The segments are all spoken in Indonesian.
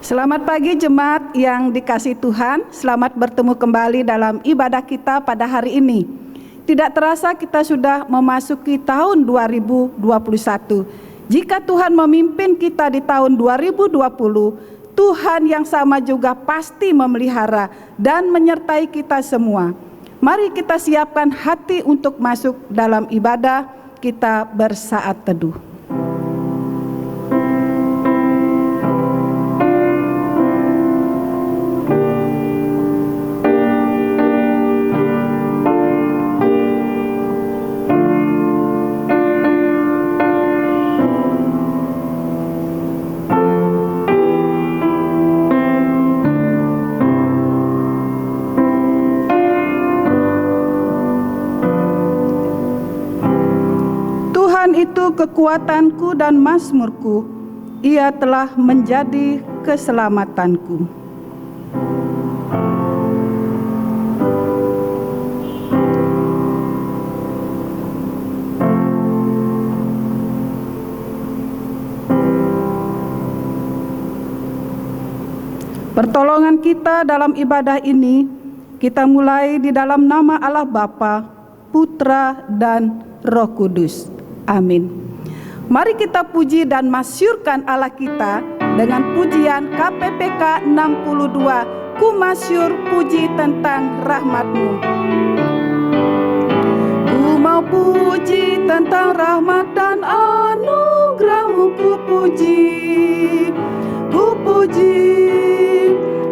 Selamat pagi jemaat yang dikasihi Tuhan. Selamat bertemu kembali dalam ibadah kita pada hari ini. Tidak terasa kita sudah memasuki tahun 2021. Jika Tuhan memimpin kita di tahun 2020, Tuhan yang sama juga pasti memelihara dan menyertai kita semua. Mari kita siapkan hati untuk masuk dalam ibadah. Kita bersaat teduh. Itu kekuatanku dan mazmurku, Ia telah menjadi keselamatanku. Pertolongan kita dalam ibadah ini kita mulai di dalam nama Allah Bapa, Putra dan Roh Kudus. Amin. Mari kita puji dan masyurkan Allah kita dengan pujian KPPK 62, Ku masyur puji tentang rahmat-Mu. Ku mau puji tentang rahmat dan anugerah-Mu, ku puji, ku puji.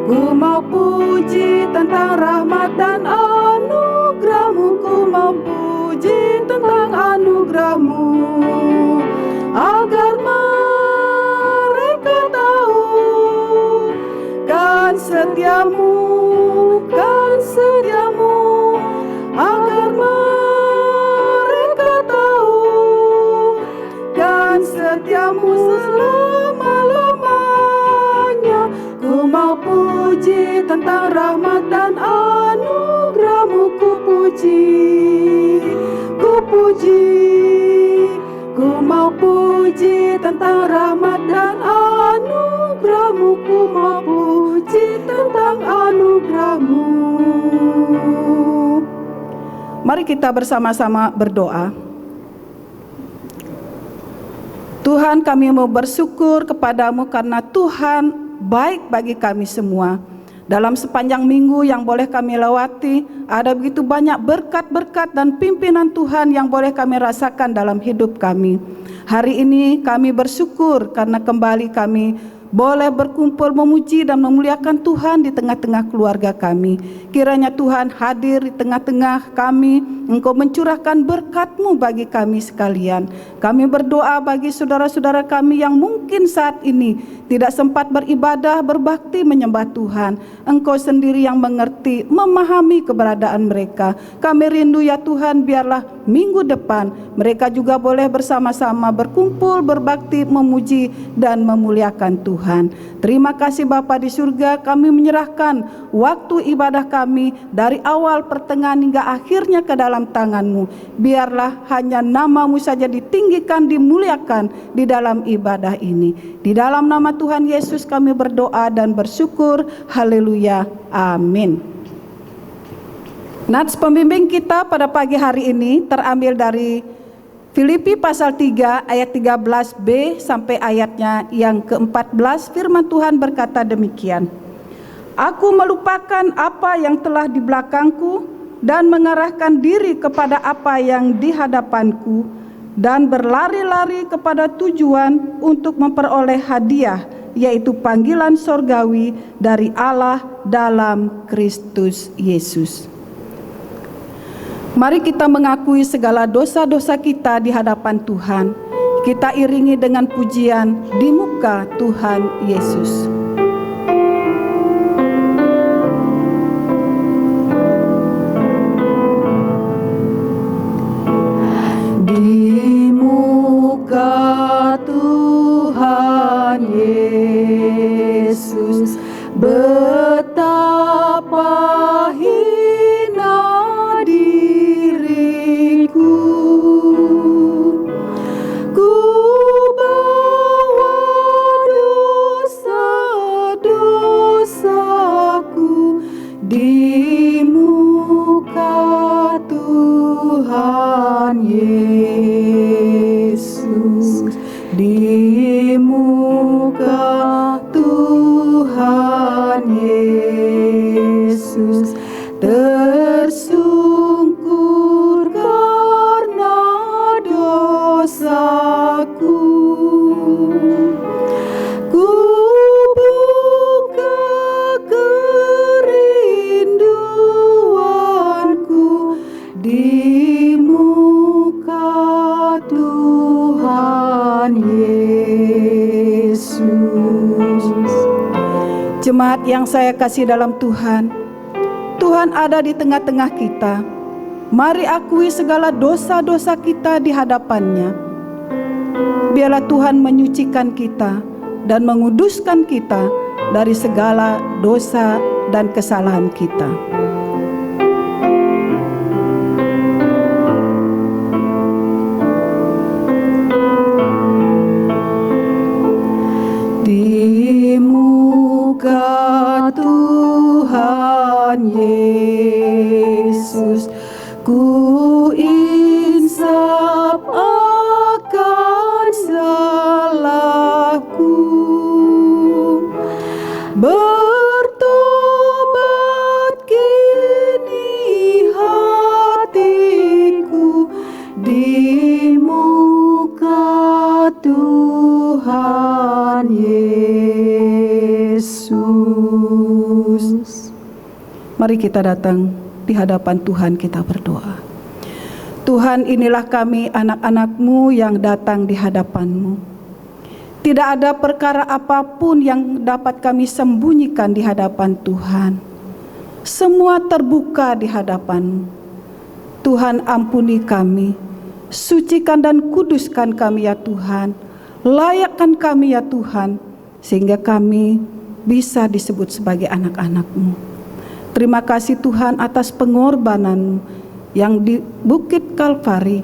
Ku mau puji tentang rahmat dan anugerah-Mu, ku mau puji tentang anugerah-Mu, agar mereka tahu kan setiamu, kan setiamu, agar mereka tahu kan setiamu selama-lamanya. Ku mau puji tentang rahmat dan anugerah-Mu, ku puji, ku puji. Ku mau puji tentang rahmat dan anugerah-Mu, ku mau puji tentang anugerah-Mu. Mari kita bersama-sama berdoa. Tuhan, kami mau bersyukur kepadamu karena Tuhan baik bagi kami semua. Dalam sepanjang minggu yang boleh kami lewati, ada begitu banyak berkat-berkat dan pimpinan Tuhan yang boleh kami rasakan dalam hidup kami. Hari ini kami bersyukur karena kembali kami boleh berkumpul memuji dan memuliakan Tuhan di tengah-tengah keluarga kami. Kiranya Tuhan hadir di tengah-tengah kami, Engkau mencurahkan berkat-Mu bagi kami sekalian. Kami berdoa bagi saudara-saudara kami yang mungkin saat ini tidak sempat beribadah, berbakti menyembah Tuhan. Engkau sendiri yang mengerti, memahami keberadaan mereka. Kami rindu ya Tuhan, biarlah minggu depan mereka juga boleh bersama-sama berkumpul, berbakti, memuji dan memuliakan Tuhan. Terima kasih Bapa di surga, kami menyerahkan waktu ibadah kami dari awal, pertengahan hingga akhirnya ke dalam tangan-Mu. Biarlah hanya nama-Mu saja ditinggikan, dimuliakan di dalam ibadah ini. Di dalam nama Tuhan Yesus kami berdoa dan bersyukur. Haleluya. Amin. Nats pembimbing kita pada pagi hari ini terambil dari Filipi pasal 3 ayat 13b sampai ayatnya yang ke-14. Firman Tuhan berkata demikian. Aku melupakan apa yang telah di belakangku dan mengarahkan diri kepada apa yang di hadapanku dan berlari-lari kepada tujuan untuk memperoleh hadiah, yaitu panggilan sorgawi dari Allah dalam Kristus Yesus. Mari kita mengakui segala dosa-dosa kita di hadapan Tuhan. Kita iringi dengan pujian di muka Tuhan Yesus. Di muka Tuhan Yesus, betapa hina diriku. Ku bawa dosa Jemaat yang saya kasih dalam Tuhan, Tuhan ada di tengah-tengah kita. Mari akui segala dosa-dosa kita di hadapan-Nya. Biarlah Tuhan menyucikan kita dan menguduskan kita dari segala dosa dan kesalahan kita. Di muka Tuhan Yesus, ku insaf akan salahku, bertobat kini hatiku di muka Tuhan Yesus. Mari kita datang di hadapan Tuhan, kita berdoa. Tuhan, inilah kami anak-anak-Mu yang datang di hadapan-Mu. Tidak ada perkara apapun yang dapat kami sembunyikan di hadapan Tuhan. Semua terbuka di hadapan-Mu. Tuhan, ampuni kami, sucikan dan kuduskan kami ya Tuhan. Layakkan kami ya Tuhan, sehingga kami bisa disebut sebagai anak-anak-Mu. Terima kasih Tuhan atas pengorbanan yang di Bukit Kalvari.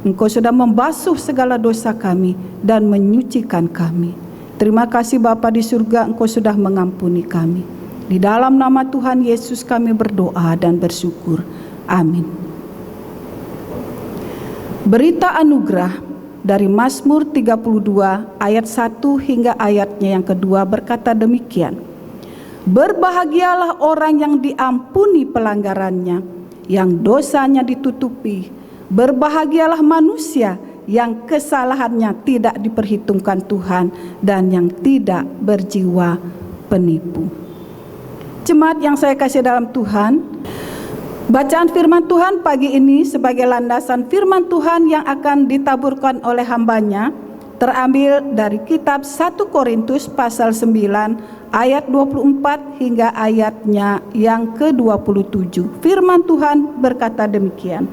Engkau sudah membasuh segala dosa kami dan menyucikan kami. Terima kasih Bapa di surga, Engkau sudah mengampuni kami. Di dalam nama Tuhan Yesus kami berdoa dan bersyukur. Amin. Berita anugerah dari Mazmur 32 ayat 1 hingga ayatnya yang kedua berkata demikian. Berbahagialah orang yang diampuni pelanggarannya, yang dosanya ditutupi. Berbahagialah manusia yang kesalahannya tidak diperhitungkan Tuhan dan yang tidak berjiwa penipu. Jemaat yang saya kasih dalam Tuhan, bacaan firman Tuhan pagi ini sebagai landasan firman Tuhan yang akan ditaburkan oleh hamba-Nya terambil dari kitab 1 Korintus pasal 9 ayat 24 hingga ayatnya yang ke-27. Firman Tuhan berkata demikian.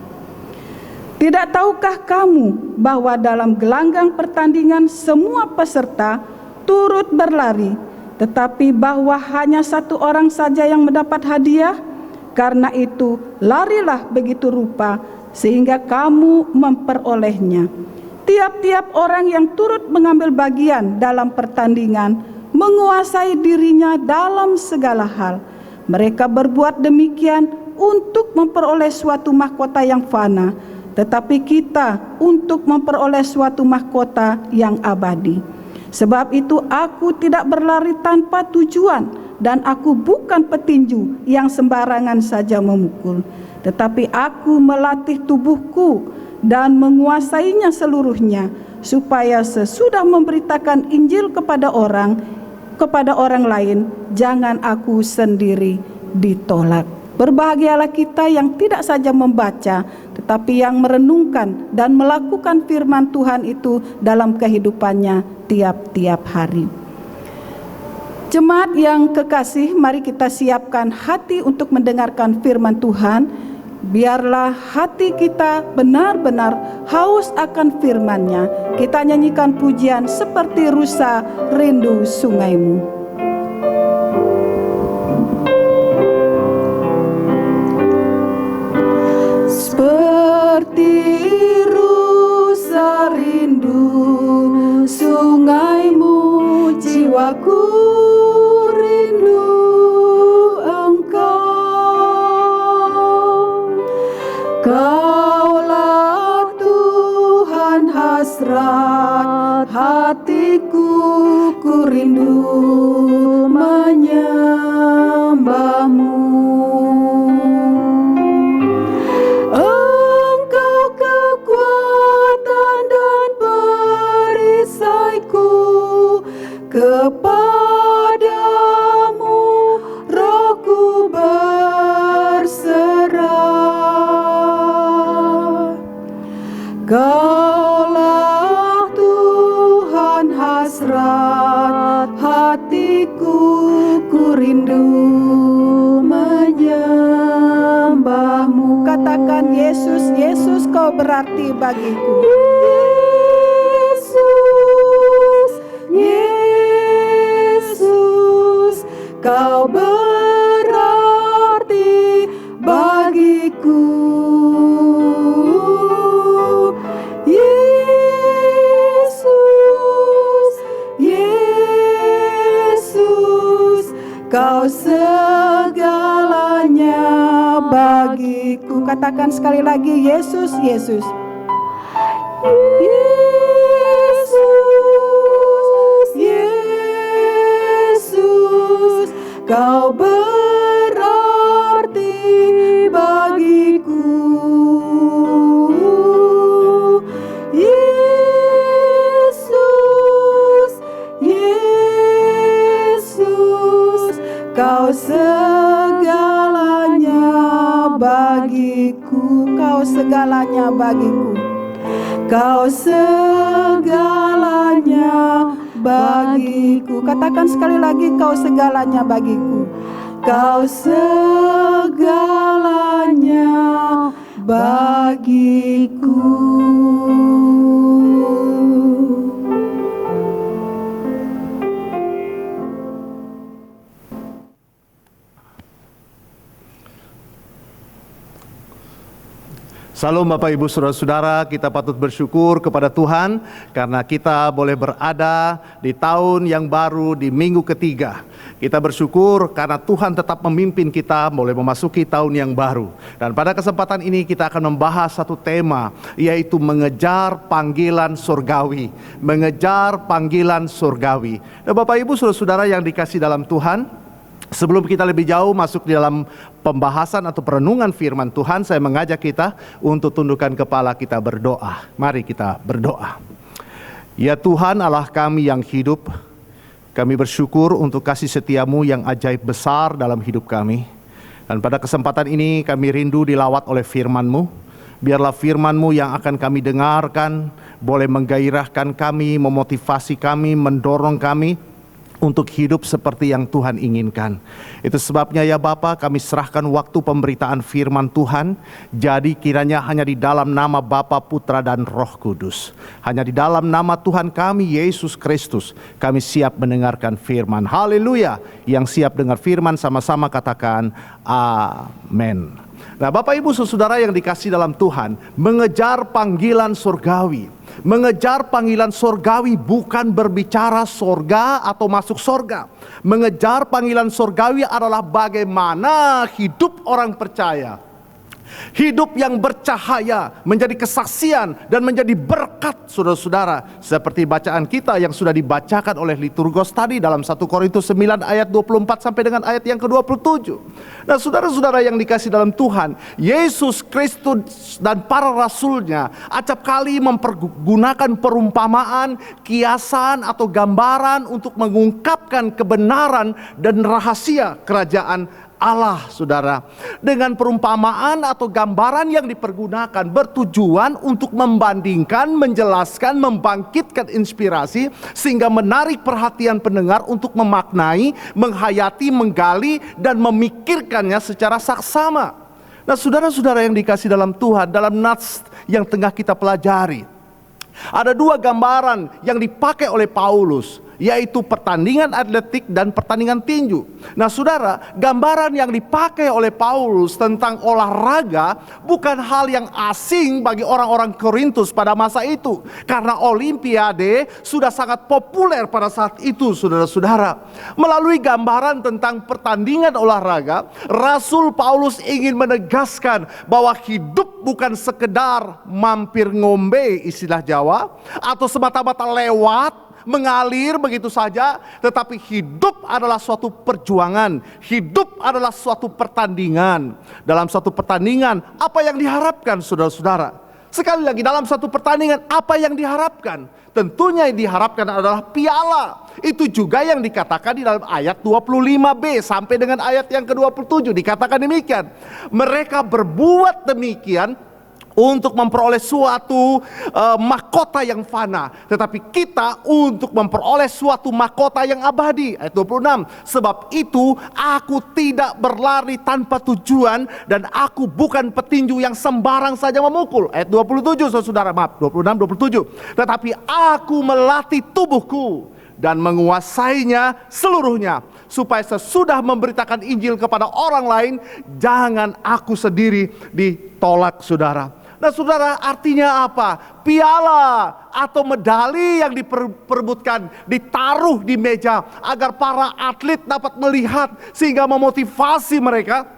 Tidak tahukah kamu bahwa dalam gelanggang pertandingan semua peserta turut berlari, tetapi bahwa hanya satu orang saja yang mendapat hadiah? Karena itu larilah begitu rupa sehingga kamu memperolehnya. Tiap-tiap orang yang turut mengambil bagian dalam pertandingan menguasai dirinya dalam segala hal. Mereka berbuat demikian untuk memperoleh suatu mahkota yang fana, tetapi kita untuk memperoleh suatu mahkota yang abadi. Sebab itu aku tidak berlari tanpa tujuan, dan aku bukan petinju yang sembarangan saja memukul, tetapi aku melatih tubuhku dan menguasainya seluruhnya, supaya sesudah memberitakan Injil kepada orang lain, jangan aku sendiri ditolak. Berbahagialah kita yang tidak saja membaca, tetapi yang merenungkan dan melakukan firman Tuhan itu dalam kehidupannya tiap-tiap hari. Jemaat yang kekasih, mari kita siapkan hati untuk mendengarkan firman Tuhan. Biarlah hati kita benar-benar haus akan firman-Nya. Kita nyanyikan pujian seperti rusa rindu sungaimu. Seperti rusa rindu sungaimu, jiwaku rindu Engkau. Kaulah Tuhan hasrat hatiku, ku rindu menyembah-Mu. Engkau kekuatan dan perisaiku, kepadamu rohku berserah. Kaulah Tuhan hasrat hatiku, ku rindu menyembahmu. Katakan, Yesus, Yesus, kau berarti bagiku. Yesus, Yesus, kau berarti bagiku. Yesus, Yesus, kau segalanya bagiku. Katakan sekali lagi, Yesus, Yesus. Yesus, Yesus, kau berarti bagiku. Yesus, Yesus, kau segalanya bagiku. Kau segalanya bagiku. Kau segalanya bagiku. Katakan sekali lagi, kau segalanya bagiku. Kau segalanya bagiku. Salam Bapak Ibu Saudara-saudara, kita patut bersyukur kepada Tuhan karena kita boleh berada di tahun yang baru di minggu ketiga. Kita bersyukur karena Tuhan tetap memimpin kita boleh memasuki tahun yang baru. Dan pada kesempatan ini kita akan membahas satu tema, yaitu mengejar panggilan surgawi. Mengejar panggilan surgawi. Nah, Bapak Ibu Saudara-saudara yang dikasihi dalam Tuhan, sebelum kita lebih jauh masuk di dalam pembahasan atau perenungan firman Tuhan, saya mengajak kita untuk tundukkan kepala kita berdoa. Mari kita berdoa. Ya Tuhan Allah kami yang hidup, kami bersyukur untuk kasih setiamu yang ajaib besar dalam hidup kami. Dan pada kesempatan ini kami rindu dilawat oleh firman-Mu. Biarlah firman-Mu yang akan kami dengarkan boleh menggairahkan kami, memotivasi kami, mendorong kami untuk hidup seperti yang Tuhan inginkan. Itu sebabnya ya Bapa, kami serahkan waktu pemberitaan firman Tuhan. Jadi kiranya hanya di dalam nama Bapa, Putra dan Roh Kudus, hanya di dalam nama Tuhan kami Yesus Kristus, kami siap mendengarkan firman. Haleluya. Yang siap dengar firman sama-sama katakan amin. Nah, Bapak Ibu Saudara yang dikasihi dalam Tuhan, mengejar panggilan surgawi. Mengejar panggilan surgawi bukan berbicara surga atau masuk surga. Mengejar panggilan surgawi adalah bagaimana hidup orang percaya, hidup yang bercahaya, menjadi kesaksian dan menjadi berkat, saudara-saudara. Seperti bacaan kita yang sudah dibacakan oleh liturgos tadi dalam 1 Korintus 9 ayat 24 sampai dengan ayat yang ke-27. Nah, saudara-saudara yang dikasihi dalam Tuhan, Yesus Kristus dan para rasulnya acap kali mempergunakan perumpamaan, kiasan atau gambaran untuk mengungkapkan kebenaran dan rahasia kerajaan Allah, saudara. Dengan perumpamaan atau gambaran yang dipergunakan bertujuan untuk membandingkan, menjelaskan, membangkitkan inspirasi sehingga menarik perhatian pendengar untuk memaknai, menghayati, menggali dan memikirkannya secara saksama. Nah, saudara-saudara yang dikasihi dalam Tuhan, dalam nats yang tengah kita pelajari, ada dua gambaran yang dipakai oleh Paulus, yaitu pertandingan atletik dan pertandingan tinju. Nah saudara, gambaran yang dipakai oleh Paulus tentang olahraga bukan hal yang asing bagi orang-orang Korintus pada masa itu, karena Olimpiade sudah sangat populer pada saat itu, saudara-saudara. Melalui gambaran tentang pertandingan olahraga, Rasul Paulus ingin menegaskan bahwa hidup bukan sekedar mampir ngombe, istilah Jawa, atau semata-mata lewat mengalir begitu saja, tetapi hidup adalah suatu perjuangan, hidup adalah suatu pertandingan. Dalam suatu pertandingan, apa yang diharapkan, saudara-saudara? Sekali lagi, dalam satu pertandingan, apa yang diharapkan? Tentunya yang diharapkan adalah piala. Itu juga yang dikatakan di dalam ayat 25b sampai dengan ayat yang ke-27, dikatakan demikian. Mereka berbuat demikian untuk memperoleh suatu mahkota yang fana, tetapi kita untuk memperoleh suatu mahkota yang abadi. Ayat 26, sebab itu aku tidak berlari tanpa tujuan dan aku bukan petinju yang sembarang saja memukul. Ayat 27 saudara, maaf 26, 27, tetapi aku melatih tubuhku dan menguasainya seluruhnya, supaya sesudah memberitakan Injil kepada orang lain, jangan aku sendiri ditolak saudara. Nah saudara, artinya apa? Piala atau medali yang diperebutkan ditaruh di meja agar para atlet dapat melihat, sehingga memotivasi mereka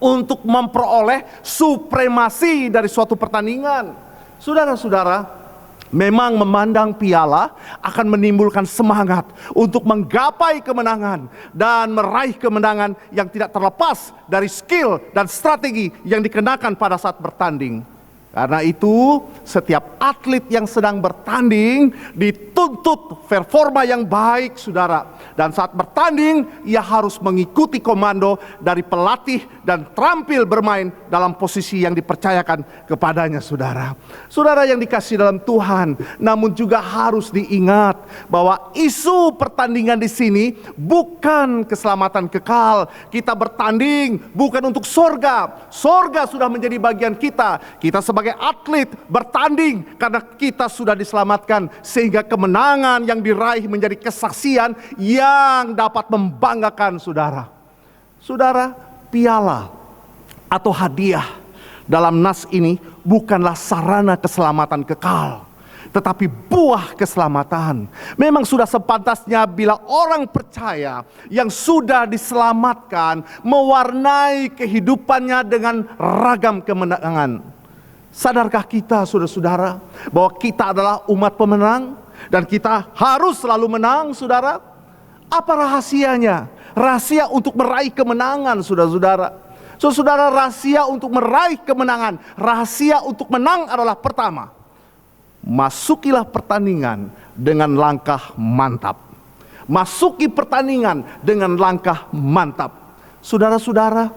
untuk memperoleh supremasi dari suatu pertandingan. Saudara-saudara, memang memandang piala akan menimbulkan semangat untuk menggapai kemenangan dan meraih kemenangan yang tidak terlepas dari skill dan strategi yang dikenakan pada saat bertanding. Karena itu setiap atlet yang sedang bertanding dituntut performa yang baik saudara. Dan saat bertanding ia harus mengikuti komando dari pelatih dan terampil bermain dalam posisi yang dipercayakan kepadanya saudara. Saudara yang dikasihi dalam Tuhan, namun juga harus diingat bahwa isu pertandingan di sini bukan keselamatan kekal. Kita bertanding bukan untuk sorga. Sorga sudah menjadi bagian kita. Kita sebagai atlet bertanding karena kita sudah diselamatkan, sehingga kemenangan yang diraih menjadi kesaksian yang dapat membanggakan saudara. Saudara, piala atau hadiah dalam nas ini bukanlah sarana keselamatan kekal, tetapi buah keselamatan. Memang sudah sepantasnya bila orang percaya yang sudah diselamatkan mewarnai kehidupannya dengan ragam kemenangan. Sadarkah kita saudara-saudara bahwa kita adalah umat pemenang dan kita harus selalu menang saudara? Apa rahasianya? Rahasia untuk meraih kemenangan saudara-saudara. Saudara, rahasia untuk meraih kemenangan, rahasia untuk menang adalah pertama, masukilah pertandingan dengan langkah mantap. Masuki pertandingan dengan langkah mantap. Saudara-saudara,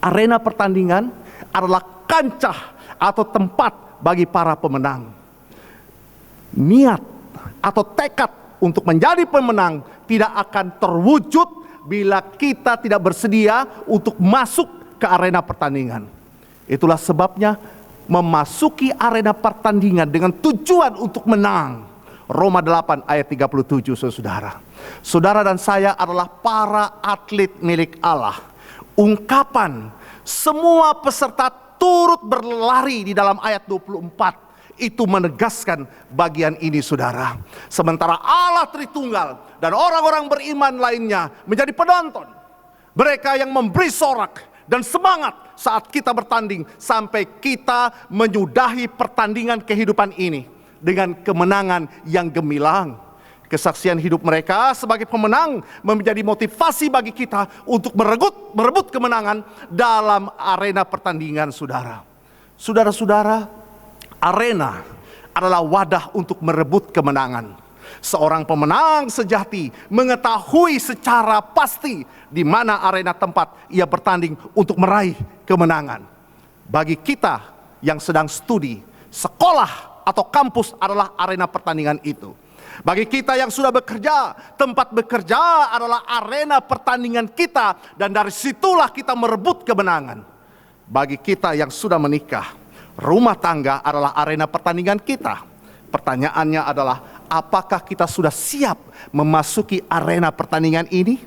arena pertandingan adalah kancah atau tempat bagi para pemenang. Niat atau tekad untuk menjadi pemenang tidak akan terwujud bila kita tidak bersedia untuk masuk ke arena pertandingan. Itulah sebabnya memasuki arena pertandingan dengan tujuan untuk menang. Roma 8 ayat 37 saudara. Saudara dan saya adalah para atlet milik Allah. Ungkapan semua peserta turut berlari di dalam ayat 24 itu menegaskan bagian ini saudara. Sementara Allah Tritunggal dan orang-orang beriman lainnya menjadi penonton. Mereka yang memberi sorak dan semangat saat kita bertanding sampai kita menyudahi pertandingan kehidupan ini dengan kemenangan yang gemilang. Kesaksian hidup mereka sebagai pemenang menjadi motivasi bagi kita untuk merebut kemenangan dalam arena pertandingan saudara. Saudara-saudara, arena adalah wadah untuk merebut kemenangan. Seorang pemenang sejati mengetahui secara pasti di mana arena tempat ia bertanding untuk meraih kemenangan. Bagi kita yang sedang studi, sekolah atau kampus adalah arena pertandingan itu. Bagi kita yang sudah bekerja, tempat bekerja adalah arena pertandingan kita, dan dari situlah kita merebut kemenangan. Bagi kita yang sudah menikah, rumah tangga adalah arena pertandingan kita. Pertanyaannya adalah, apakah kita sudah siap memasuki arena pertandingan ini?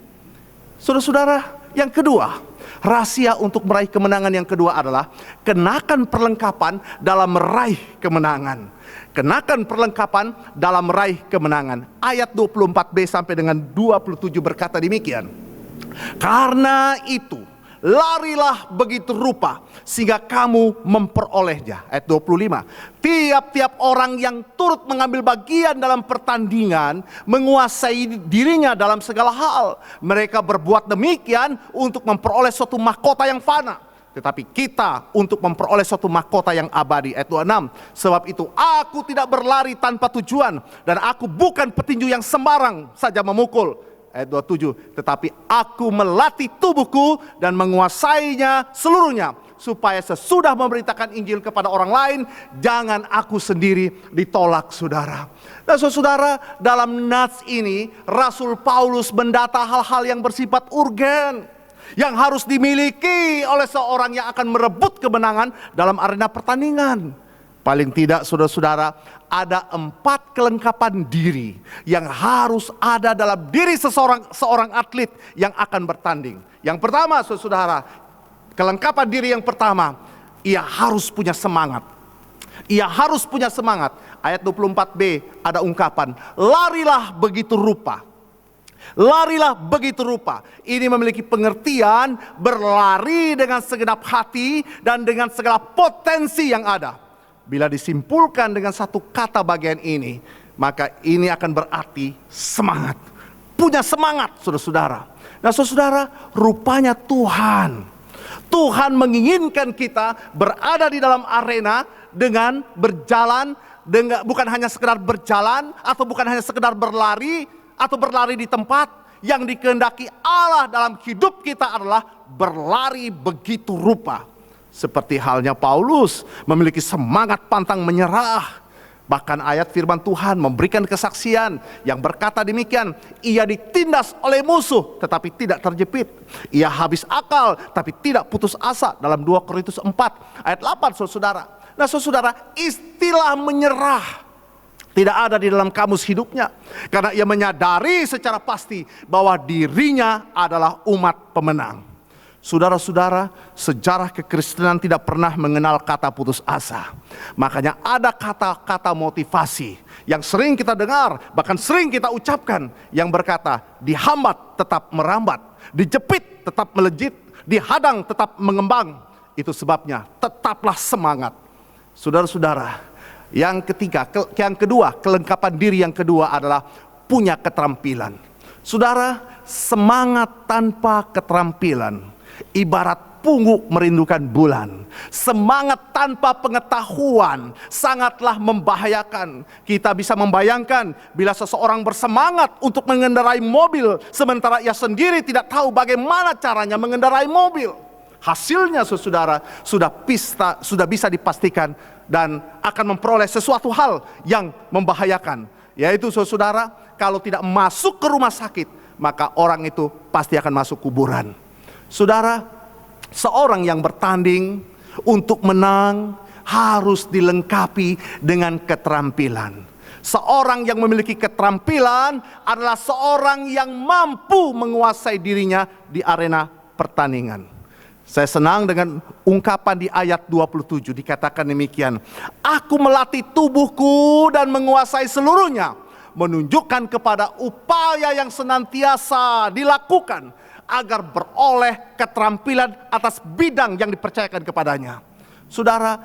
Saudara-saudara, yang kedua, rahasia untuk meraih kemenangan yang kedua adalah kenakan perlengkapan dalam meraih kemenangan. Kenakan perlengkapan dalam meraih kemenangan. Ayat 24b sampai dengan 27 berkata demikian. Karena itu, larilah begitu rupa sehingga kamu memperolehnya. Ayat 25. Tiap-tiap orang yang turut mengambil bagian dalam pertandingan menguasai dirinya dalam segala hal. Mereka berbuat demikian untuk memperoleh suatu mahkota yang fana. Tetapi kita untuk memperoleh suatu mahkota yang abadi. Ayat 26. Sebab itu aku tidak berlari tanpa tujuan, dan aku bukan petinju yang sembarang saja memukul. ayat 27, tetapi aku melatih tubuhku dan menguasainya seluruhnya, supaya sesudah memberitakan Injil kepada orang lain, jangan aku sendiri ditolak, saudara. Dan saudara, dalam nats ini Rasul Paulus mendata hal-hal yang bersifat urgen, yang harus dimiliki oleh seorang yang akan merebut kemenangan dalam arena pertandingan. Paling tidak, saudara-saudara, ada 4 kelengkapan diri yang harus ada dalam diri seorang atlet yang akan bertanding. Yang pertama, saudara, kelengkapan diri yang pertama, ia harus punya semangat. Ia harus punya semangat. Ayat 24b ada ungkapan, larilah begitu rupa. Larilah begitu rupa. Ini memiliki pengertian berlari dengan segenap hati dan dengan segala potensi yang ada. Bila disimpulkan dengan satu kata bagian ini, maka ini akan berarti semangat. Punya semangat, saudara-saudara. Nah, saudara, rupanya Tuhan menginginkan kita berada di dalam arena dengan berjalan, bukan hanya sekedar berjalan, atau bukan hanya sekedar berlari, atau berlari di tempat. Yang dikehendaki Allah dalam hidup kita adalah berlari begitu rupa. Seperti halnya Paulus memiliki semangat pantang menyerah. Bahkan ayat firman Tuhan memberikan kesaksian yang berkata demikian, ia ditindas oleh musuh tetapi tidak terjepit. Ia habis akal tapi tidak putus asa, dalam 2 Korintus 4 ayat 8, saudara. Nah, saudara, istilah menyerah tidak ada di dalam kamus hidupnya, karena ia menyadari secara pasti bahwa dirinya adalah umat pemenang. Saudara-saudara, sejarah kekristenan tidak pernah mengenal kata putus asa. Makanya ada kata-kata motivasi yang sering kita dengar, bahkan sering kita ucapkan, yang berkata, dihambat tetap merambat, dijepit tetap melejit, dihadang tetap mengembang. Itu sebabnya tetaplah semangat. Saudara-saudara, yang kedua, kelengkapan diri yang kedua adalah punya keterampilan. Saudara, semangat tanpa keterampilan ibarat pungguk merindukan bulan. Semangat tanpa pengetahuan sangatlah membahayakan. Kita bisa membayangkan bila seseorang bersemangat untuk mengendarai mobil, sementara ia sendiri tidak tahu bagaimana caranya mengendarai mobil. Hasilnya, saudara, sudah bisa dipastikan dan akan memperoleh sesuatu hal yang membahayakan. Yaitu, saudara, kalau tidak masuk ke rumah sakit, maka orang itu pasti akan masuk kuburan. Saudara, seorang yang bertanding untuk menang harus dilengkapi dengan keterampilan. Seorang yang memiliki keterampilan adalah seorang yang mampu menguasai dirinya di arena pertandingan. Saya senang dengan ungkapan di ayat 27, dikatakan demikian, aku melatih tubuhku dan menguasai seluruhnya, menunjukkan kepada upaya yang senantiasa dilakukan agar beroleh keterampilan atas bidang yang dipercayakan kepadanya. Saudara,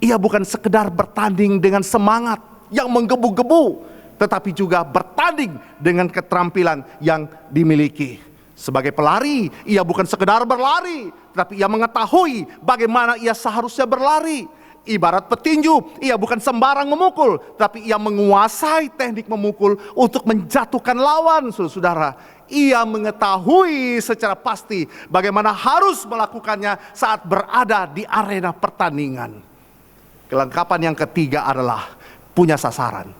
ia bukan sekedar bertanding dengan semangat yang menggebu-gebu, tetapi juga bertanding dengan keterampilan yang dimiliki. Sebagai pelari, ia bukan sekedar berlari, tetapi ia mengetahui bagaimana ia seharusnya berlari. Ibarat petinju, ia bukan sembarang memukul, tapi ia menguasai teknik memukul untuk menjatuhkan lawan, saudara. Ia mengetahui secara pasti bagaimana harus melakukannya saat berada di arena pertandingan. Kelengkapan yang ketiga adalah punya sasaran.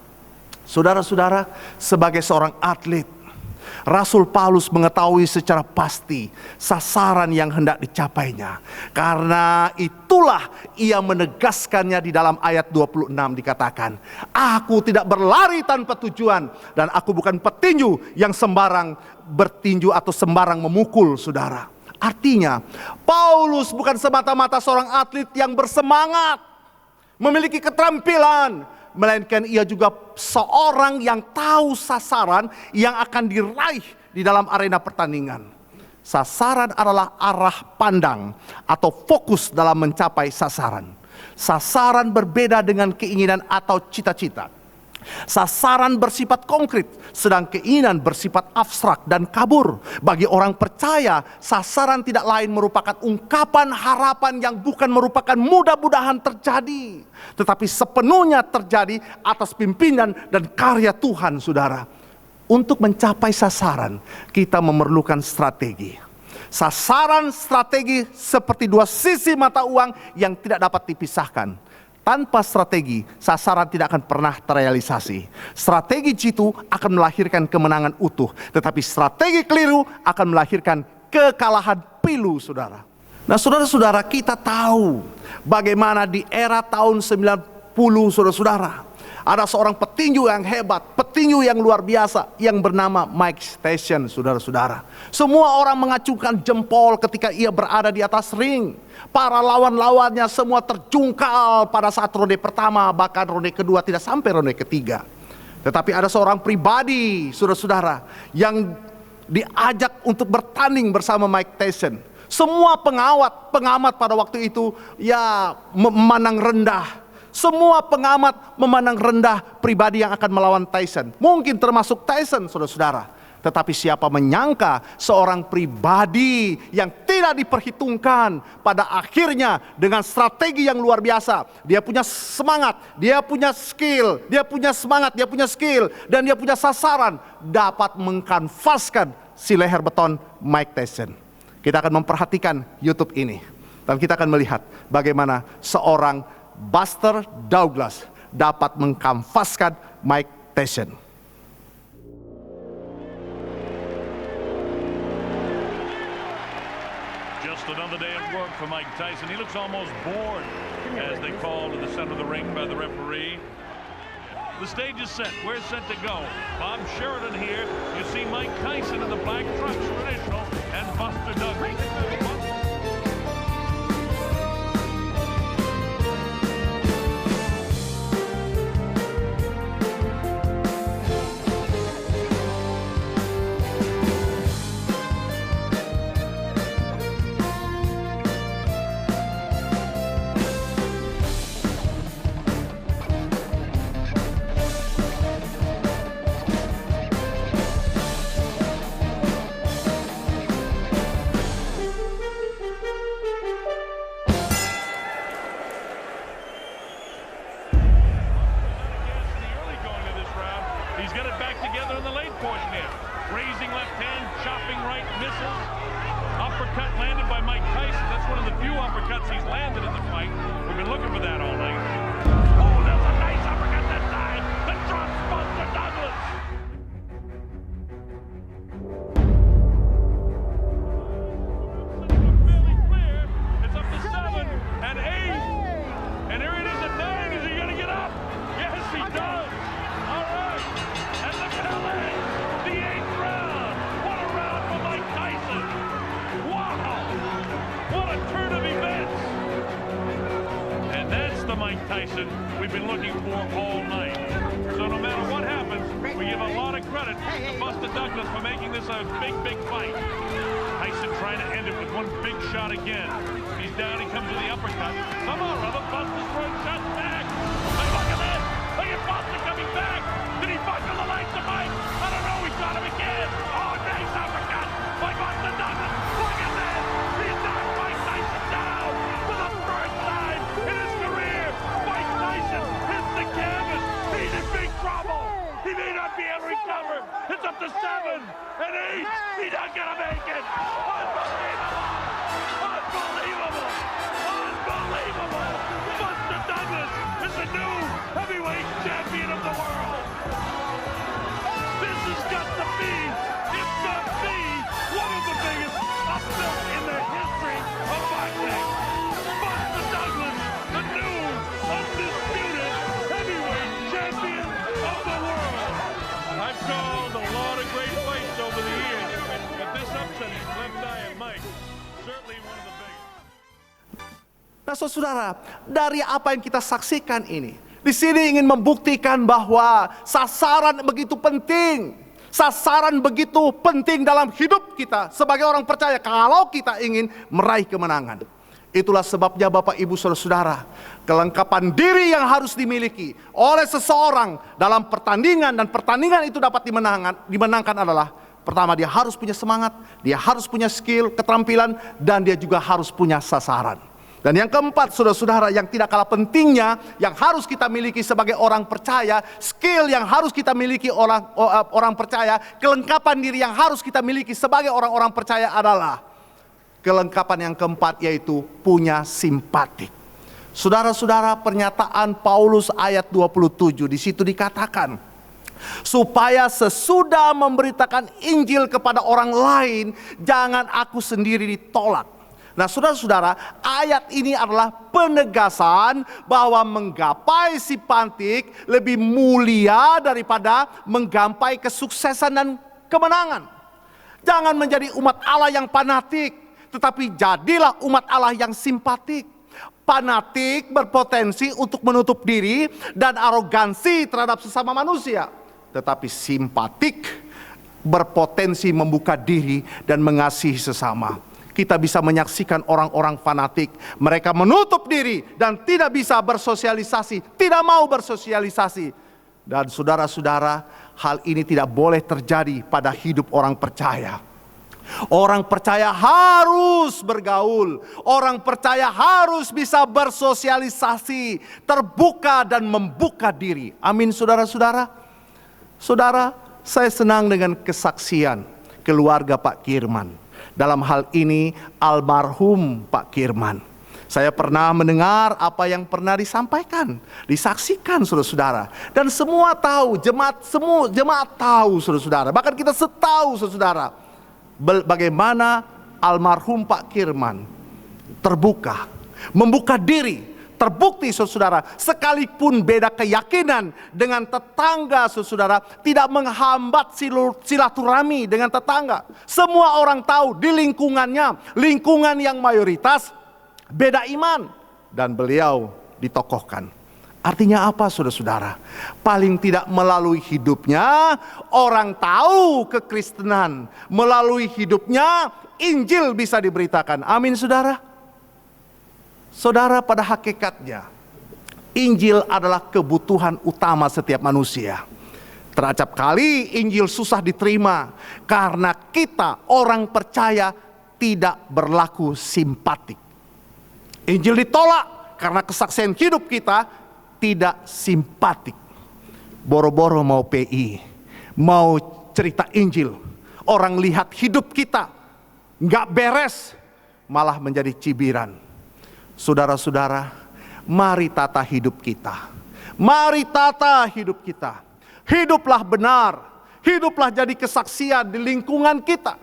Saudara-saudara, sebagai seorang atlet, Rasul Paulus mengetahui secara pasti sasaran yang hendak dicapainya. Karena itulah ia menegaskannya di dalam ayat 26 dikatakan, aku tidak berlari tanpa tujuan dan aku bukan petinju yang sembarang bertinju atau sembarang memukul, saudara. Artinya, Paulus bukan semata-mata seorang atlet yang bersemangat, memiliki keterampilan, melainkan ia juga seorang yang tahu sasaran yang akan diraih di dalam arena pertandingan. Sasaran adalah arah pandang atau fokus dalam mencapai sasaran. Sasaran berbeda dengan keinginan atau cita-cita. Sasaran bersifat konkret, sedang keinginan bersifat abstrak dan kabur. Bagi orang percaya, sasaran tidak lain merupakan ungkapan harapan yang bukan merupakan mudah-mudahan terjadi, tetapi sepenuhnya terjadi atas pimpinan dan karya Tuhan, saudara. untuk mencapai sasaran, kita memerlukan strategi. Sasaran strategi seperti dua sisi mata uang yang tidak dapat dipisahkan. Tanpa strategi, sasaran tidak akan pernah terrealisasi. Strategi jitu akan melahirkan kemenangan utuh, tetapi strategi keliru akan melahirkan kekalahan pilu, saudara. Nah, saudara-saudara, kita tahu bagaimana di era tahun 90, saudara-saudara, ada seorang petinju yang hebat, petinju yang luar biasa yang bernama Mike Tyson, saudara-saudara. Semua orang mengacungkan jempol ketika ia berada di atas ring. Para lawan-lawannya semua terjungkal pada saat ronde pertama, bahkan ronde kedua, tidak sampai ronde ketiga. Tetapi ada seorang pribadi, saudara-saudara, yang diajak untuk bertanding bersama Mike Tyson. Semua pengamat pada waktu itu ya memandang rendah. Semua pengamat memandang rendah pribadi yang akan melawan Tyson. Mungkin termasuk Tyson, saudara-saudara. Tetapi siapa menyangka seorang pribadi yang tidak diperhitungkan pada akhirnya dengan strategi yang luar biasa. Dia punya semangat, dia punya skill, dia punya semangat, dia punya skill, dan dia punya sasaran. Dapat mengkanvaskan si leher beton Mike Tyson. Kita akan memperhatikan YouTube ini. Dan kita akan melihat bagaimana seorang Buster Douglas dapat mengkanvaskan Mike Tyson. Just another day at work for Mike Tyson. He looks almost bored as they call to the center of the ring by the referee. The stage is set. We're set to go. Bob Sheridan here. You see Mike Tyson in the black trunks, traditional, and Buster Douglas. He's got it back together in the late portion here. Raising left hand, chopping right, misses. Uppercut landed by Mike Tyson. That's one of the few uppercuts he's landed in the fight. We've been looking for that all night. Oh, that's a nice uppercut that time. That drops Buster Douglas. Fairly clear. It's up to 7 and 8. And here it is at 9. Is he going to get up? Yes, he does. All right. And the penalty. The 8th round. What a round for Mike Tyson. Wow. What a turn of events. And that's the Mike Tyson we've been looking for all night. So no matter what happens, we give a lot of credit to Buster Douglas for making this a big, big fight. Tyson trying to end it with one big shot again. He's down, he comes with the uppercut. Somehow or other, Buster's throwing shots back. Hey, look at this. Look at Buster coming back. Did he buckle the legs of Mike? I don't know. He shot him again. Oh, nice uppercut by Buster Douglas. Look at this. He's knocked Mike Tyson down for the first time in his career. Mike Tyson hits the canvas. He's in big trouble. He may not be able to recover. It's up to 7 and 8. He's not going to make it. Unbelievable. Unbelievable. Unbelievable. Buster Douglas is the new heavyweight champion of the world. This has got to be, if not the, one of the biggest upsets in the history of boxing. Buster Douglas, the new undisputed heavyweight champion of the world. I've called a lot of great fights over the years, but this upset is left eye and Mike, certainly one of the biggest. Nah, saudara, dari apa yang kita saksikan ini, di sini ingin membuktikan bahwa sasaran begitu penting. Sasaran begitu penting dalam hidup kita sebagai orang percaya kalau kita ingin meraih kemenangan. Itulah sebabnya Bapak Ibu Saudara-saudara, kelengkapan diri yang harus dimiliki oleh seseorang dalam pertandingan, dan pertandingan itu dapat dimenangkan adalah pertama, dia harus punya semangat, dia harus punya skill, keterampilan, dan dia juga harus punya sasaran. Dan yang keempat, saudara-saudara, yang tidak kalah pentingnya, yang harus kita miliki sebagai orang percaya, skill yang harus kita miliki orang percaya, kelengkapan diri yang harus kita miliki sebagai orang-orang percaya adalah kelengkapan yang keempat, yaitu punya simpatik. Saudara-saudara, pernyataan Paulus ayat 27 di situ dikatakan, supaya sesudah memberitakan Injil kepada orang lain, jangan aku sendiri ditolak. Nah, saudara-saudara, ayat ini adalah penegasan bahwa menggapai simpatik lebih mulia daripada menggapai kesuksesan dan kemenangan. Jangan menjadi umat Allah yang fanatik, tetapi jadilah umat Allah yang simpatik. Fanatik berpotensi untuk menutup diri dan arogansi terhadap sesama manusia. Tetapi simpatik berpotensi membuka diri dan mengasihi sesama. Kita bisa menyaksikan orang-orang fanatik, mereka menutup diri dan tidak bisa bersosialisasi, tidak mau bersosialisasi. Dan saudara-saudara, hal ini tidak boleh terjadi pada hidup orang percaya. Orang percaya harus bergaul, orang percaya harus bisa bersosialisasi, terbuka dan membuka diri. Amin, saudara-saudara. Saudara, saya senang dengan kesaksian keluarga Pak Kirman. Dalam hal ini almarhum Pak Kirman. Saya pernah mendengar apa yang pernah disampaikan, disaksikan saudara-saudara. Dan semua tahu, jemaat tahu saudara-saudara. Bahkan kita setahu saudara-saudara bagaimana almarhum Pak Kirman terbuka, membuka diri. Terbukti saudara, sekalipun beda keyakinan dengan tetangga saudara, tidak menghambat silaturahmi dengan tetangga. Semua orang tahu di lingkungannya, lingkungan yang mayoritas beda iman, dan beliau ditokohkan. Artinya apa saudara-saudara? Paling tidak melalui hidupnya orang tahu kekristenan, melalui hidupnya Injil bisa diberitakan. Amin saudara. Saudara, pada hakikatnya Injil adalah kebutuhan utama setiap manusia. Teracap kali Injil susah diterima karena kita orang percaya tidak berlaku simpatik. Injil ditolak karena kesaksian hidup kita tidak simpatik. Boro-boro mau PI, mau cerita Injil, orang lihat hidup kita nggak beres, malah menjadi cibiran. Saudara-saudara, mari tata hidup kita. Mari tata hidup kita. Hiduplah benar. Hiduplah jadi kesaksian di lingkungan kita.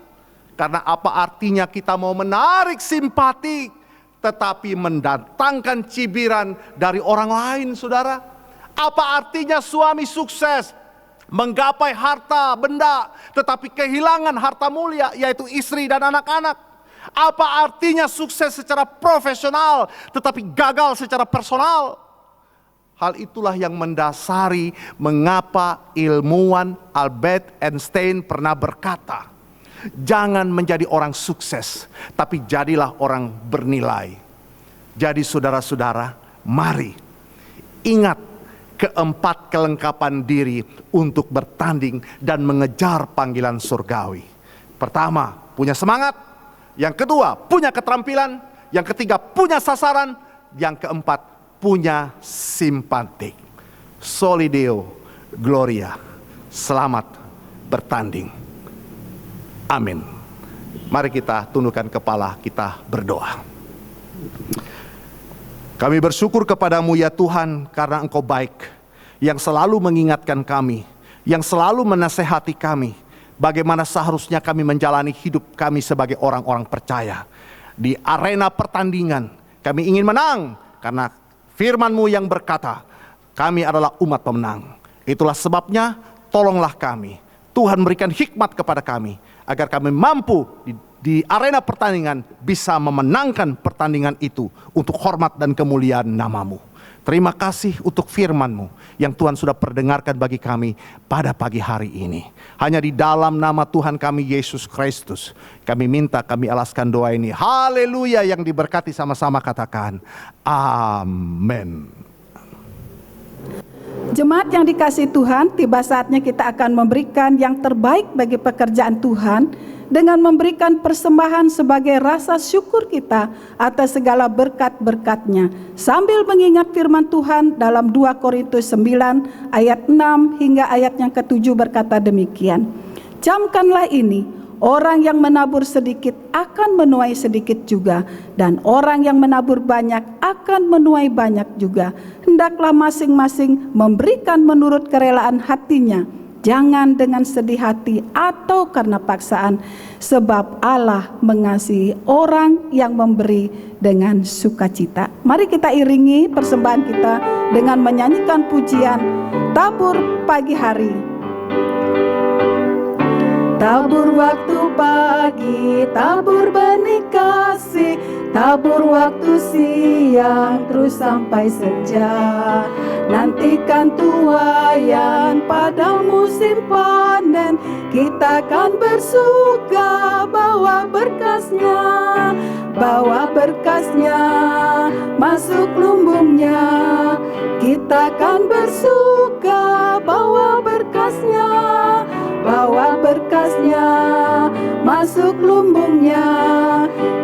Karena apa artinya kita mau menarik simpati, tetapi mendatangkan cibiran dari orang lain, saudara? Apa artinya suami sukses, menggapai harta benda, tetapi kehilangan harta mulia, yaitu istri dan anak-anak? Apa artinya sukses secara profesional tetapi gagal secara personal? Hal itulah yang mendasari mengapa ilmuwan Albert Einstein pernah berkata, jangan menjadi orang sukses, tapi jadilah orang bernilai. Jadi saudara-saudara, mari ingat keempat kelengkapan diri untuk bertanding dan mengejar panggilan surgawi. Pertama, punya semangat. Yang kedua, punya keterampilan. Yang ketiga, punya sasaran. Yang keempat, punya simpatik. Soli Deo Gloria. Selamat bertanding. Amin. Mari kita tundukkan kepala, kita berdoa. Kami bersyukur kepadamu ya Tuhan, karena Engkau baik, yang selalu mengingatkan kami, yang selalu menasehati kami, bagaimana seharusnya kami menjalani hidup kami sebagai orang-orang percaya. Di arena pertandingan kami ingin menang, karena firman-Mu yang berkata, kami adalah umat pemenang. Itulah sebabnya tolonglah kami, Tuhan berikan hikmat kepada kami, agar kami mampu di arena pertandingan bisa memenangkan pertandingan itu untuk hormat dan kemuliaan nama-Mu. Terima kasih untuk firman-Mu yang Tuhan sudah perdengarkan bagi kami pada pagi hari ini. Hanya di dalam nama Tuhan kami Yesus Kristus kami minta, kami alaskan doa ini. Haleluya, yang diberkati sama-sama katakan amin. Jemaat yang dikasihi Tuhan, tiba saatnya kita akan memberikan yang terbaik bagi pekerjaan Tuhan dengan memberikan persembahan sebagai rasa syukur kita atas segala berkat-berkat-Nya, sambil mengingat firman Tuhan dalam 2 Korintus 9 ayat 6 hingga ayat yang ke-7 berkata demikian. Camkanlah ini, orang yang menabur sedikit akan menuai sedikit juga, dan orang yang menabur banyak akan menuai banyak juga. Hendaklah masing-masing memberikan menurut kerelaan hatinya, jangan dengan sedih hati atau karena paksaan, sebab Allah mengasihi orang yang memberi dengan sukacita. Mari kita iringi persembahan kita dengan menyanyikan pujian Tabur Pagi Hari. Tabur waktu pagi, tabur benih kasih, tabur waktu siang terus sampai senja. Nantikan tuaian pada musim panen, kita akan bersuka bawa berkasnya, bawa berkasnya masuk lumbungnya. Kita akan bersuka bawa berkasnya, bawa berkasnya masuk lumbungnya.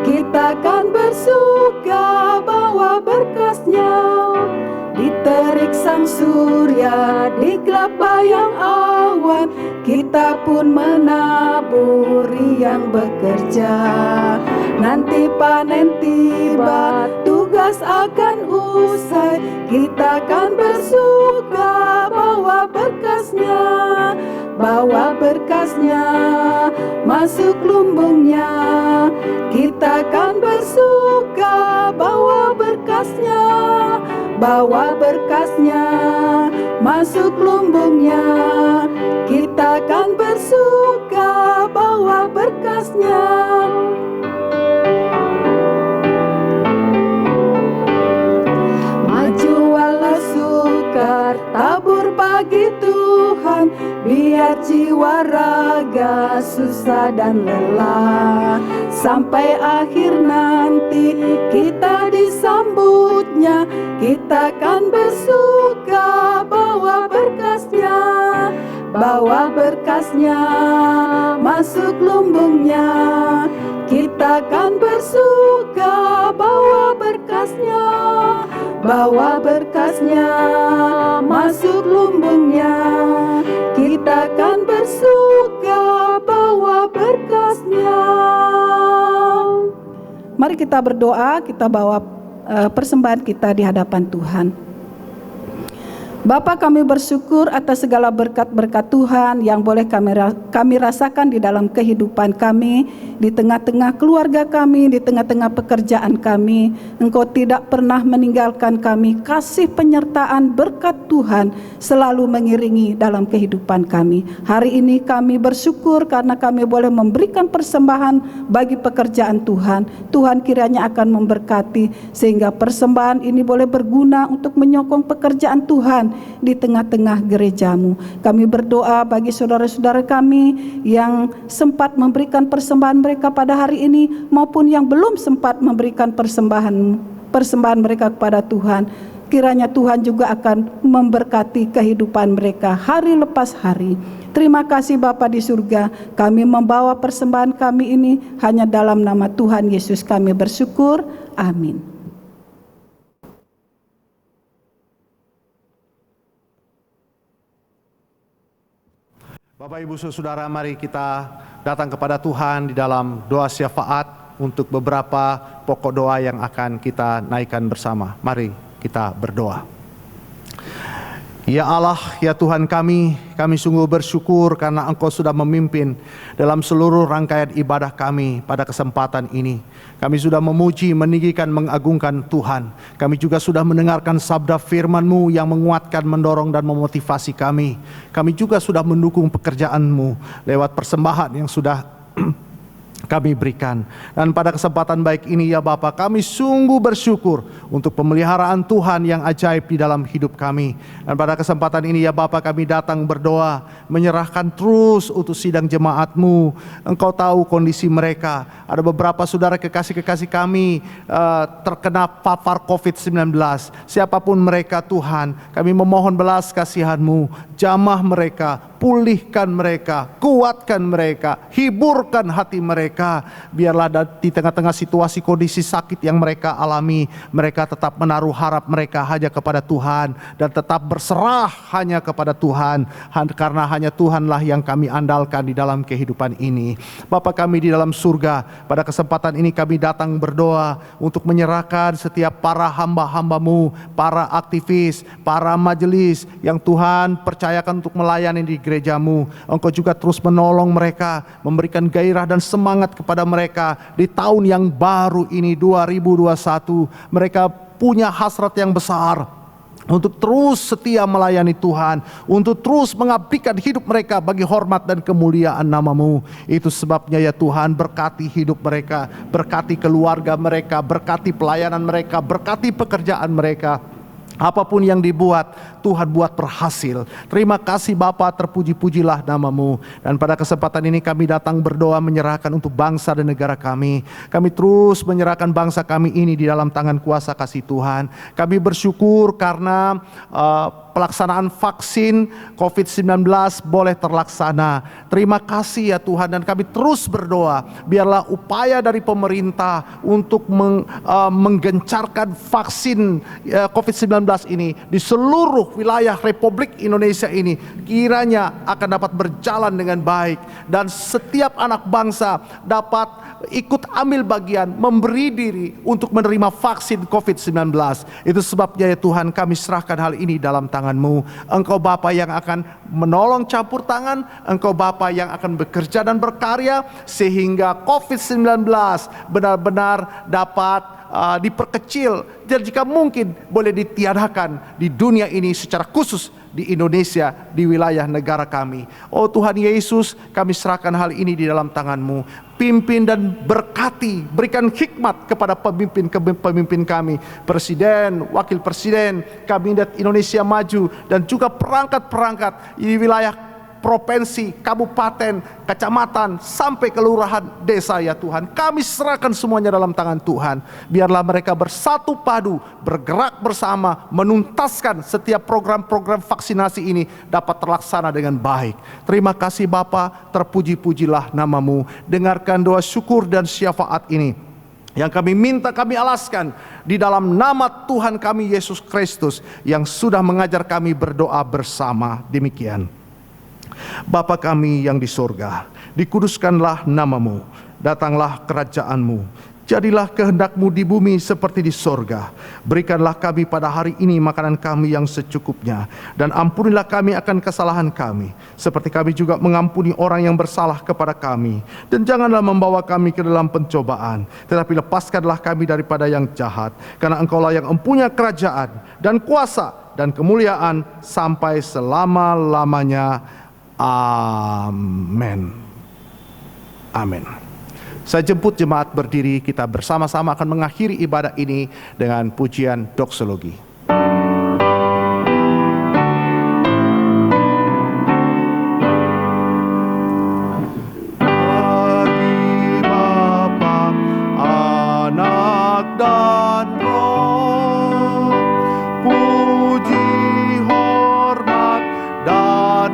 Kita akan bersuka bawa berkasnya. Diterik sang surya, di gelap bayang awan, kita pun menaburi yang bekerja. Nanti panen tiba, tugas akan usai, kita akan bersuka bawa berkasnya, bawa berkasnya masuk lumbungnya. Kita akan bersuka bawa berkasnya, bawa berkasnya masuk lumbungnya. Kita akan bersuka bawa berkasnya. Maju walau sukar, tabur pagi Tuhan, biar jiwa raga susah dan lelah. Sampai akhir nanti kita disambutnya, kita akan bersuka bawa berkasnya, bawa berkasnya masuk lumbungnya. Kita akan bersuka bawa berkasnya, bawa berkasnya masuk lumbungnya. Kita akan bersuka bawa berkasnya. Mari kita berdoa, kita bawa persembahan kita di hadapan Tuhan. Bapa, kami bersyukur atas segala berkat-berkat Tuhan yang boleh kami rasakan di dalam kehidupan kami, di tengah-tengah keluarga kami, di tengah-tengah pekerjaan kami. Engkau tidak pernah meninggalkan kami. Kasih penyertaan berkat Tuhan selalu mengiringi dalam kehidupan kami. Hari ini kami bersyukur karena kami boleh memberikan persembahan bagi pekerjaan Tuhan. Tuhan kiranya akan memberkati sehingga persembahan ini boleh berguna untuk menyokong pekerjaan Tuhan di tengah-tengah gerejamu. Kami berdoa bagi saudara-saudara kami yang sempat memberikan persembahan mereka pada hari ini maupun yang belum sempat memberikan persembahan mereka kepada Tuhan. Kiranya Tuhan juga akan memberkati kehidupan mereka hari lepas hari. Terima kasih Bapa di surga, kami membawa persembahan kami ini hanya dalam nama Tuhan Yesus kami bersyukur. Amin. Bapak Ibu Saudara, mari kita datang kepada Tuhan di dalam doa syafaat untuk beberapa pokok doa yang akan kita naikkan bersama. Mari kita berdoa. Ya Allah, ya Tuhan kami sungguh bersyukur karena Engkau sudah memimpin dalam seluruh rangkaian ibadah kami pada kesempatan ini. Kami sudah memuji, meninggikan, mengagungkan Tuhan. Kami juga sudah mendengarkan sabda firman-Mu yang menguatkan, mendorong, dan memotivasi kami. Kami juga sudah mendukung pekerjaan-Mu lewat persembahan yang sudah kami berikan. Dan pada kesempatan baik ini ya Bapa, kami sungguh bersyukur untuk pemeliharaan Tuhan yang ajaib di dalam hidup kami. Dan pada kesempatan ini ya Bapa, kami datang berdoa, menyerahkan terus untuk sidang jemaat-Mu. Engkau tahu kondisi mereka. Ada beberapa saudara kekasih-kekasih kami terkena papar COVID-19. Siapapun mereka Tuhan, kami memohon belas kasihan-Mu. Jamah mereka, pulihkan mereka, kuatkan mereka, hiburkan hati mereka. Biarlah di tengah-tengah situasi kondisi sakit yang mereka alami, mereka tetap menaruh harap mereka hanya kepada Tuhan dan tetap berserah hanya kepada Tuhan, karena hanya Tuhanlah yang kami andalkan di dalam kehidupan ini. Bapa kami di dalam surga, pada kesempatan ini kami datang berdoa untuk menyerahkan setiap para hamba-hamba-Mu, para aktivis, para majelis yang Tuhan percayakan untuk melayani di gereja-Mu. Engkau juga terus menolong mereka, memberikan gairah dan semangat kepada mereka di tahun yang baru ini 2021. Mereka punya hasrat yang besar untuk terus setia melayani Tuhan, untuk terus mengabdikan hidup mereka bagi hormat dan kemuliaan nama-Mu. Itu sebabnya ya Tuhan, berkati hidup mereka, berkati keluarga mereka, berkati pelayanan mereka, berkati pekerjaan mereka. Apapun yang dibuat, Tuhan buat berhasil. Terima kasih Bapa, terpuji-pujilah nama-Mu. Dan pada kesempatan ini kami datang berdoa menyerahkan untuk bangsa dan negara kami. Kami terus menyerahkan bangsa kami ini di dalam tangan kuasa kasih Tuhan. Kami bersyukur karena pelaksanaan vaksin COVID-19 boleh terlaksana. Terima kasih ya Tuhan, dan kami terus berdoa biarlah upaya dari pemerintah untuk menggencarkan vaksin COVID-19 ini di seluruh wilayah Republik Indonesia ini kiranya akan dapat berjalan dengan baik, dan setiap anak bangsa dapat ikut ambil bagian, memberi diri untuk menerima vaksin COVID-19. Itu sebabnya ya Tuhan, kami serahkan hal ini dalam tangan-Mu. Engkau Bapa yang akan menolong campur tangan, Engkau Bapa yang akan bekerja dan berkarya sehingga COVID-19 benar-benar dapat diperkecil, dan jika mungkin boleh ditiadakan di dunia ini, secara khusus di Indonesia, di wilayah negara kami. Oh Tuhan Yesus, kami serahkan hal ini di dalam tangan-Mu. Pimpin dan berkati, berikan hikmat kepada pemimpin kami, Presiden, Wakil Presiden, Kabinet Indonesia Maju, dan juga perangkat-perangkat di wilayah provinsi, kabupaten, kecamatan, sampai kelurahan, desa ya Tuhan. Kami serahkan semuanya dalam tangan Tuhan. Biarlah mereka bersatu padu, bergerak bersama, menuntaskan setiap program-program vaksinasi ini dapat terlaksana dengan baik. Terima kasih Bapa, terpuji-pujilah nama-Mu. Dengarkan doa syukur dan syafaat ini yang kami minta, kami alaskan di dalam nama Tuhan kami Yesus Kristus yang sudah mengajar kami berdoa bersama. Demikian. Bapa kami yang di surga, dikuduskanlah nama-Mu, datanglah kerajaan-Mu, jadilah kehendak-Mu di bumi seperti di surga. Berikanlah kami pada hari ini makanan kami yang secukupnya, dan ampunilah kami akan kesalahan kami, seperti kami juga mengampuni orang yang bersalah kepada kami. Dan janganlah membawa kami ke dalam pencobaan, tetapi lepaskanlah kami daripada yang jahat, karena Engkaulah yang mempunyai kerajaan dan kuasa dan kemuliaan sampai selama-lamanya. Amin. Amin. Saya jemput jemaat berdiri, kita bersama-sama akan mengakhiri ibadah ini dengan pujian doksologi. Bagi Bapa, Anak dan Roh, puji, hormat, dan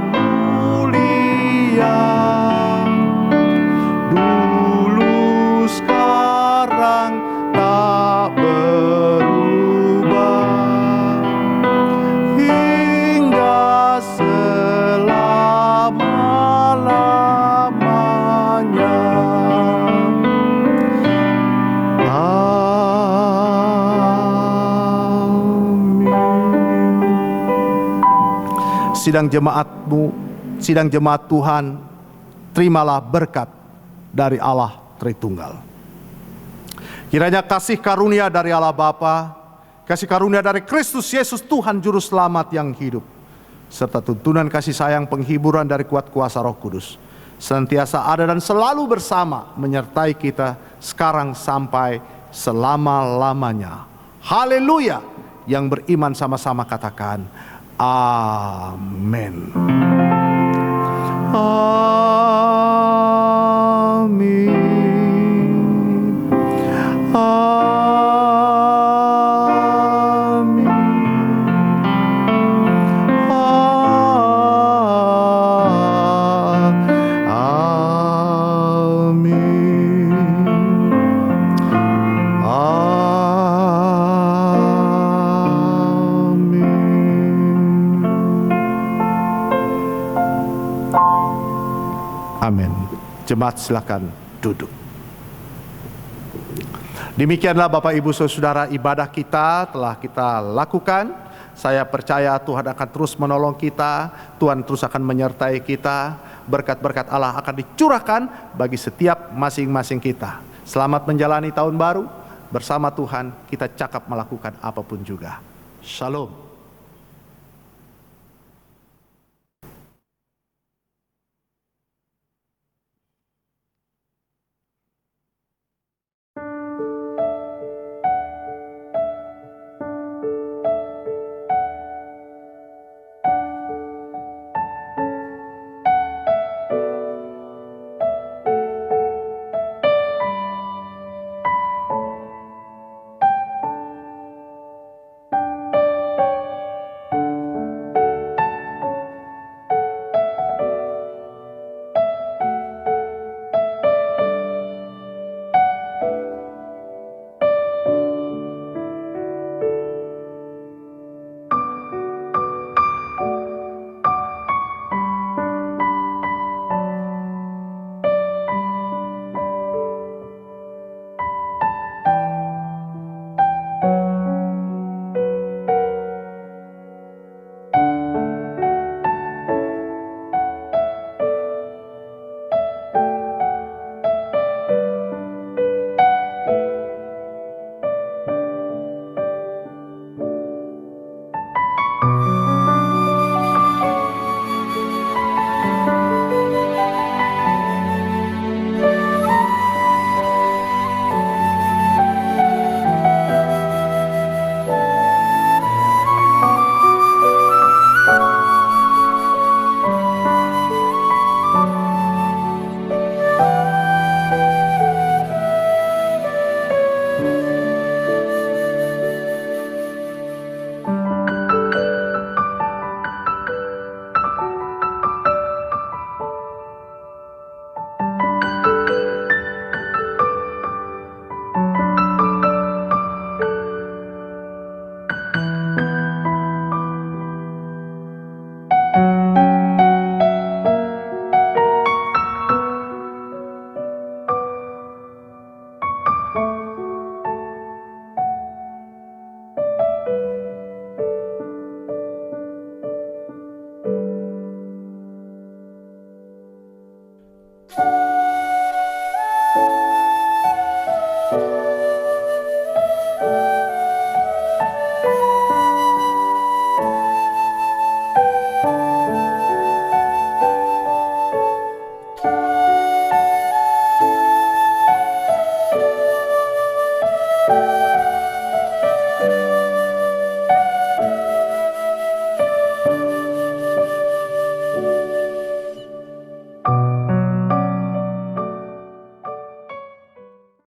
dulu, sekarang, tak berubah, hingga selama-lamanya. Amin. Sidang jemaat-Mu, sidang jemaat Tuhan, terimalah berkat dari Allah Tritunggal. Kiranya kasih karunia dari Allah Bapa, kasih karunia dari Kristus Yesus Tuhan Juru Selamat yang hidup, serta tuntunan kasih sayang penghiburan dari kuat kuasa Roh Kudus senantiasa ada dan selalu bersama menyertai kita sekarang sampai selama-lamanya. Haleluya. Yang beriman sama-sama katakan amin. Amin. Amin. Amin. Jemaat silakan duduk. Demikianlah Bapak Ibu Saudara ibadah kita telah kita lakukan. Saya percaya Tuhan akan terus menolong kita, Tuhan terus akan menyertai kita, berkat-berkat Allah akan dicurahkan bagi setiap masing-masing kita. Selamat menjalani tahun baru, bersama Tuhan kita cakap melakukan apapun juga. Shalom.